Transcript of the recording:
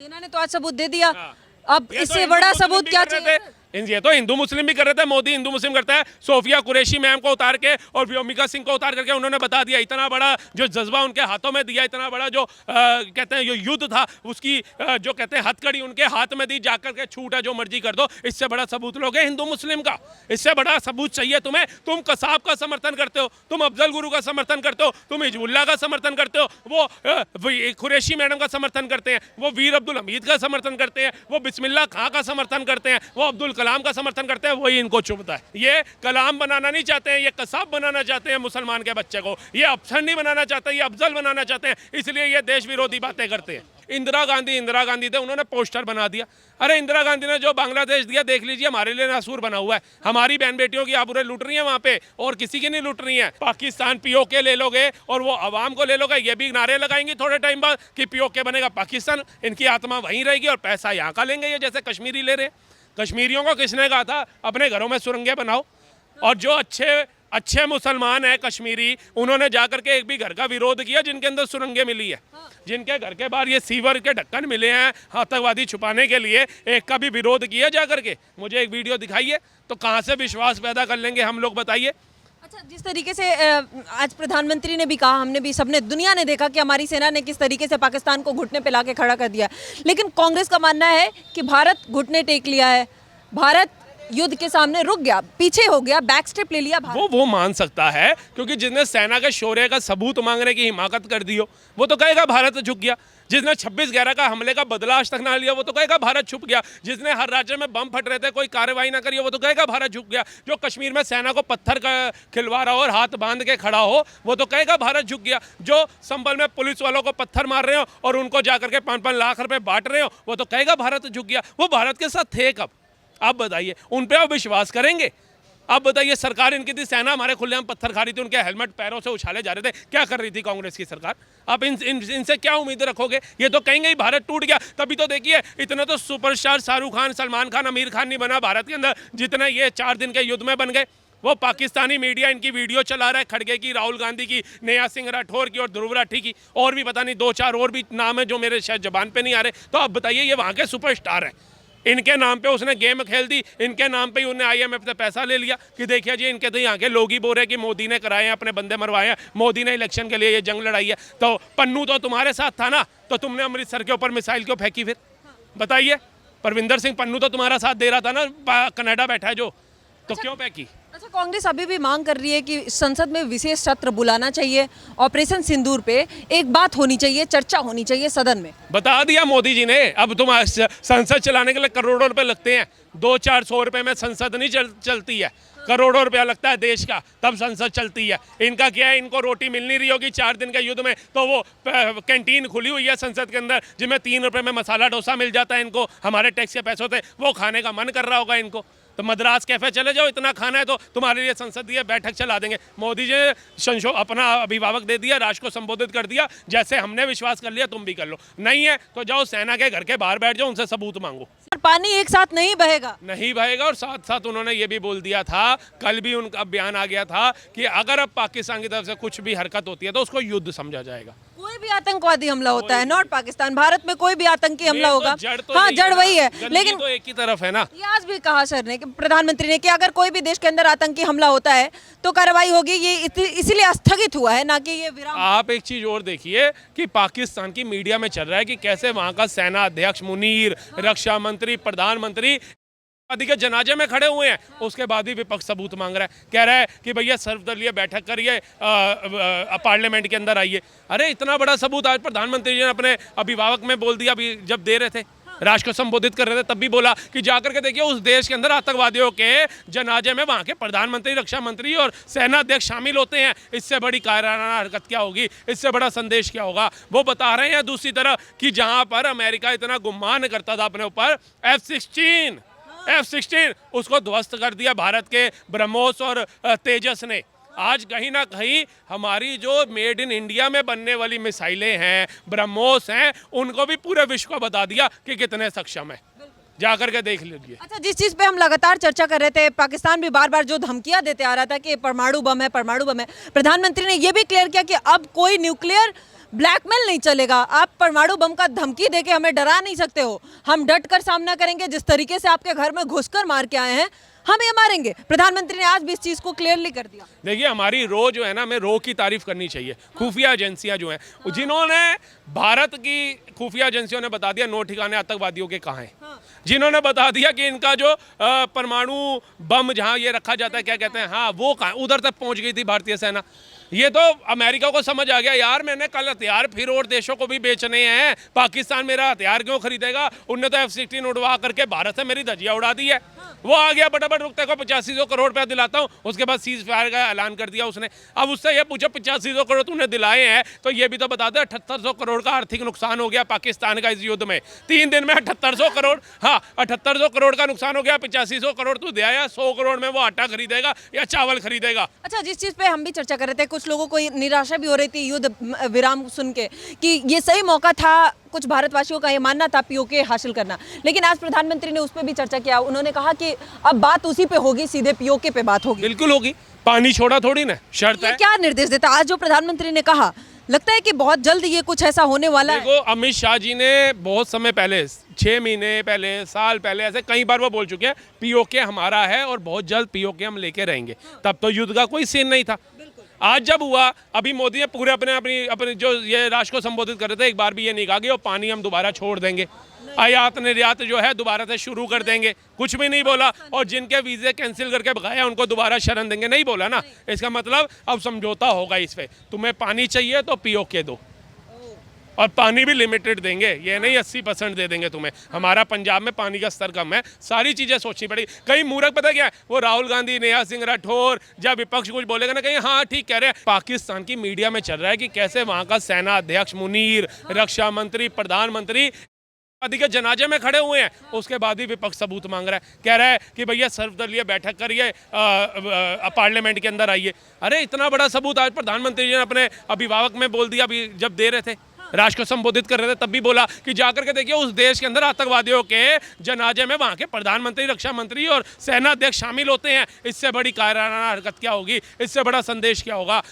सेना ने तो आज सबूत दे दिया। हाँ। अब इससे बड़ा सबूत क्या चाहिए? ये तो हिंदू मुस्लिम भी कर रहे थे, मोदी हिंदू मुस्लिम करता है। सोफिया कुरैशी मैम को उतार के और व्योमिका सिंह को उतार करके उन्होंने बता दिया, इतना बड़ा जो जज्बा उनके हाथों में दिया, इतना बड़ा जो कहते हैं जो युद्ध था उसकी जो कहते हैं हथकड़ी उनके हाथ में दी, जाकर के छूट है जो मर्जी कर दो। इससे बड़ा सबूत लोगे हिंदू मुस्लिम का? इससे बड़ा सबूत चाहिए तुम्हें? तुम कसाब का समर्थन करते हो, तुम अफजल गुरु का समर्थन करते हो, तुम हिजबुल्लाह का समर्थन करते हो, वो कुरैशी मैडम का समर्थन करते हैं, वो वीर अब्दुल हमीद का समर्थन करते हैं, वो बिस्मिल्लाह खां का समर्थन करते हैं, वो अब्दुल कलाम का समर्थन करते हैं। वही इनको चुभता है। ये कलाम बनाना नहीं चाहते हैं, ये कसाब बनाना चाहते हैं मुसलमान के बच्चे को, ये अफसर नहीं बनाना चाहते, ये अफजल बनाना चाहते हैं, इसलिए ये देश विरोधी बातें करते हैं। इंदिरा गांधी थे, उन्होंने पोस्टर बना दिया। अरे इंदिरा गांधी ने जो बांग्लादेश दिया देख लीजिए, हमारे लिए नासूर बना हुआ है। हमारी बहन बेटियों की आबरूएं लूट रही है वहाँ पे, और किसी की नहीं लूट रही है। पाकिस्तान पीओके ले लोगे और वो अवाम को ले लोगे, ये भी नारे लगाएंगे थोड़े टाइम बाद कि पीओके बनेगा पाकिस्तान, इनकी आत्मा वहीं रहेगी और पैसा यहाँ का लेंगे ये, जैसे कश्मीरी ले रहे। कश्मीरियों को किसने कहा था अपने घरों में सुरंगें बनाओ? और जो अच्छे मुसलमान हैं कश्मीरी, उन्होंने जाकर के एक भी घर का विरोध किया जिनके अंदर सुरंगें मिली है, जिनके घर के बाहर ये सीवर के ढक्कन मिले हैं आतंकवादी छुपाने के लिए, एक का भी विरोध किया जाकर के? मुझे एक वीडियो दिखाइए तो कहाँ से विश्वास पैदा कर लेंगे हम लोग, बताइए। अच्छा, जिस तरीके से आज प्रधानमंत्री ने भी कहा, हमने भी, सबने, दुनिया ने देखा कि हमारी सेना ने किस तरीके से पाकिस्तान को घुटने पे लाके खड़ा कर दिया, लेकिन कांग्रेस का मानना है कि भारत घुटने टेक लिया है, भारत युद्ध के सामने रुक गया, पीछे हो गया, बैक स्टेप ले लिया भारत। वो मान सकता है, क्योंकि जिसने सेना के शौर्य का सबूत मांगने की हिमाकत कर दी हो वो तो कहेगा भारत झुक गया। जिसने 26/11 का हमले का बदला आज तक ना लिया वो तो कहेगा भारत छुप गया। जिसने हर राज्य में बम फट रहे थे कोई कार्रवाई ना करी वो तो कहेगा भारत झुक गया। जो कश्मीर में सेना को पत्थर का खिलवा रहा हो और हाथ बांध के खड़ा हो वो तो कहेगा भारत झुक गया। जो संभल में पुलिस वालों को पत्थर मार रहे हो और उनको जाकर के 5-5 लाख रुपए बांट रहे हो वो तो कहेगा भारत झुक गया। वो भारत के साथ थे कब? आप बताइए, उन पे आप विश्वास करेंगे? आप बताइए, सरकार इनकी थी, सेना हमारे खुलेआम पत्थर खा रही थी, उनके हेलमेट पैरों से उछाले जा रहे थे, क्या कर रही थी कांग्रेस की सरकार? आप इनसे क्या उम्मीद रखोगे? ये तो कहेंगे ही भारत टूट गया। तभी तो देखिए इतना तो सुपरस्टार शाहरुख खान, सलमान खान, आमिर खान नहीं बना भारत के अंदर जितने ये 4 दिन के युद्ध में बन गए। वो पाकिस्तानी मीडिया इनकी वीडियो चला रहा है, खड़गे की, राहुल गांधी की, नेहा सिंह राठौर की और ध्रुव राठी की, और भी पता नहीं 2-4 और भी नाम है जो मेरे शायद जबान पे नहीं आ रहे। तो आप बताइए, ये वहाँ के सुपरस्टार हैं, इनके नाम पे उसने गेम खेल दी, इनके नाम पे ही उन्हें IMF से पैसा ले लिया कि देखिए जी इनके तो यहाँ के लोग ही बोल रहे हैं कि मोदी ने कराए हैं, अपने बंदे मरवाए हैं, मोदी ने इलेक्शन के लिए ये जंग लड़ाई है। तो पन्नू तो तुम्हारे साथ था ना, तो तुमने अमृतसर के ऊपर मिसाइल क्यों फेंकी फिर? बताइए। परविंदर सिंह पन्नू तो तुम्हारा साथ दे रहा था ना, कनाडा बैठा है जो, तो क्यों फेंकी? अच्छा, कांग्रेस अभी भी मांग कर रही है कि संसद में विशेष सत्र बुलाना चाहिए, ऑपरेशन सिंदूर पे एक बात होनी चाहिए, चर्चा होनी चाहिए सदन में। बता दिया मोदी जी ने। अब तुम संसद चलाने के लिए करोड़ों रुपए लगते हैं, 200-400 रुपए में संसद नहीं चलती है, करोड़ों रुपया लगता है देश का, तब संसद चलती है। इनका क्या है, इनको रोटी मिल नहीं रही होगी 4 दिन के युद्ध में, तो वो कैंटीन खुली हुई है संसद के अंदर जिसमें 3 रुपए में मसाला डोसा मिल जाता है इनको, हमारे टैक्स के पैसों से, वो खाने का मन कर रहा होगा इनको। तो मद्रास कैफे चले जाओ, इतना खाना है तो तुम्हारे लिए संसदीय बैठक चला देंगे। मोदी जी ने अपना अभिभावक दे दिया, राष्ट्र को संबोधित कर दिया, जैसे हमने विश्वास कर लिया तुम भी कर लो। नहीं है तो जाओ सेना के घर के बाहर बैठ जाओ, उनसे सबूत मांगो। पानी एक साथ नहीं बहेगा, नहीं बहेगा। और साथ साथ उन्होंने ये भी बोल दिया था, कल भी उनका बयान आ गया था कि अगर अब पाकिस्तान की तरफ से कुछ भी हरकत होती है तो उसको युद्ध समझा जाएगा। कोई भी आतंकवादी हमला होता है, नॉट पाकिस्तान, भारत में कोई भी आतंकी हमला होगा, तो हाँ जड़ वही है, लेकिन तो एक ही तरफ है ना। ये आज भी कहा सर ने, प्रधानमंत्री ने, कि अगर कोई भी देश के अंदर आतंकी हमला होता है तो कार्रवाई होगी। ये इसीलिए स्थगित हुआ है, ना कि ये विराम। आप एक चीज और देखिए कि पाकिस्तान की मीडिया में चल रहा है कि कैसे वहां का सेना अध्यक्ष मुनीर, रक्षा मंत्री, प्रधानमंत्री आदि के जनाजे में खड़े हुए हैं, उसके बाद भी विपक्ष सबूत मांग रहा है, कह रहा है कि भैया सर्वदलीय बैठक करिए, पार्लियामेंट के अंदर आइए। अरे इतना बड़ा सबूत आज प्रधानमंत्री जी ने अपने अभिभावक में बोल दिया, अभी जब दे रहे थे, राष्ट्र को संबोधित कर रहे थे, तब भी बोला कि जाकर के देखिए उस देश के अंदर आतंकवादियों के जनाजे में वहाँ के प्रधानमंत्री, रक्षा मंत्री और सेना अध्यक्ष शामिल होते हैं। इससे बड़ी कायराना हरकत क्या होगी? इससे बड़ा संदेश क्या होगा? वो बता रहे हैं दूसरी तरफ कि जहाँ पर अमेरिका इतना गुमान करता था अपने ऊपर, F-16 उसको ध्वस्त कर दिया भारत के ब्रह्मोस और तेजस ने। आज कहीं ना कहीं हमारी जो मेड इन इंडिया में बनने वाली मिसाइलें हैं, ब्रह्मोस हैं, उनको भी पूरे विश्व को बता दिया कि कितने सक्षम है। जाकर के देख लीजिए। अच्छा, जिस चीज पे हम लगातार चर्चा कर रहे थे, पाकिस्तान भी बार बार जो धमकियां देते आ रहा था कि परमाणु बम है, परमाणु बम है, प्रधानमंत्री ने यह भी क्लियर किया कि अब कोई न्यूक्लियर ब्लैकमेल नहीं चलेगा। आप परमाणु बम का धमकी देके हमें डरा नहीं सकते हो। हम डट कर सामना करेंगे। जिस तरीके से आपके घर में घुसकर मार के आए हैं, हम ये मारेंगे। प्रधानमंत्री ने आज भी इस चीज को क्लियरली कर दिया। देखिए, हमारी रो जो है ना, हमें रो की तारीफ करनी चाहिए। खुफिया एजेंसियां जो हैं, जिन्होंने भारत की खुफिया एजेंसियों ने बता दिया नो ठिकाने आतंकवादियों के कहाँ हैं, जिन्होंने बता दिया कि इनका जो परमाणु बम जहाँ ये रखा जाता है, क्या कहते हैं, हाँ, वो कहाँ, उधर तक पहुँच गई थी भारतीय सेना। ये तो अमेरिका को समझ आ गया, यार मैंने कल हथियार फिर और देशों को भी बेचने हैं, पाकिस्तान मेरा हथियार क्यों खरीदेगा। उनने तो F-16 उड़वा करके भारत से मेरी धज्जियां उड़ा दी है। वो आ गया फटाफट, रुकते को 8500 करोड़ रुपया दिलाता हूँ। उसके बाद सीज फायर का ऐलान कर दिया उसने। अब उससे ये पूछो 8500 करोड़ तूने दिलाए हैं तो ये भी तो बता दे 7800 करोड़ का आर्थिक नुकसान हो गया पाकिस्तान का इस युद्ध में। 3 दिन में 7800 करोड़, हाँ 7800 करोड़ का नुकसान हो गया। 8500 करोड़ तू दे आया, 100 करोड़ में वो आटा खरीदेगा या चावल खरीदेगा। अच्छा, जिस चीज पे हम भी चर्चा कर रहे थे, कुछ लोगों को निराशा भी हो रही थी युद्ध विराम सुन के कि ये सही मौका था, कुछ भारतवासियों का ये मानना था पीओके हासिल करना, लेकिन आज प्रधानमंत्री ने उस पर भी चर्चा किया। उन्होंने कहा कि अब बात उसी पे होगी, सीधे पीओके पे बात होगी। बिल्कुल होगी, पानी छोड़ा थोड़ी ना, शर्त ये है। क्या निर्देश देता आज जो प्रधानमंत्री ने कहा? लगता है कि बहुत जल्द ये कुछ ऐसा होने वाला है। देखो, अमित शाह जी ने बहुत समय पहले, 6 महीने पहले, साल पहले, ऐसे कई बार वो बोल चुके हैं पीओके हमारा है और बहुत जल्द पीओके हम लेके रहेंगे। तब तो युद्ध का कोई सीन नहीं था। आज जब हुआ, अभी मोदी ने पूरे अपने जो ये राष्ट्र को संबोधित कर रहे थे, एक बार भी ये नहीं कहा कि वो पानी हम दोबारा छोड़ देंगे, आयात निर्यात जो है दोबारा से शुरू कर देंगे, कुछ भी नहीं बोला। और जिनके वीजे कैंसिल करके भगाया उनको दोबारा शरण देंगे, नहीं बोला ना। इसका मतलब अब समझौता होगा इस पे। तुम्हें पानी चाहिए तो पीओके दो, और पानी भी लिमिटेड देंगे, ये नहीं 80% दे देंगे तुम्हें। हमारा पंजाब में पानी का स्तर कम है, सारी चीज़ें सोचनी पड़ेगी। कई मूर्ख पता क्या है, वो राहुल गांधी, नेहा सिंह राठौर, जब विपक्ष कुछ बोलेगा ना, कहीं हाँ ठीक कह रहे हैं। पाकिस्तान की मीडिया में चल रहा है कि कैसे वहाँ का सेना अध्यक्ष मुनीर, रक्षा मंत्री, प्रधानमंत्री आदि के जनाजे में खड़े हुए हैं। उसके बाद भी विपक्ष सबूत मांग रहा है, कह रहा है कि भैया सर्वदलीय बैठक करिए, पार्लियामेंट के अंदर आइए। अरे इतना बड़ा सबूत आज प्रधानमंत्री जी ने अपने अभिभाषण में बोल दिया, अभी जब दे रहे थे, राष्ट्र को संबोधित कर रहे थे, तब भी बोला कि जाकर के देखिए उस देश के अंदर आतंकवादियों के जनाजे में वहाँ के प्रधानमंत्री, रक्षा मंत्री और सेना अध्यक्ष शामिल होते हैं। इससे बड़ी कायराना हरकत क्या होगी, इससे बड़ा संदेश क्या होगा।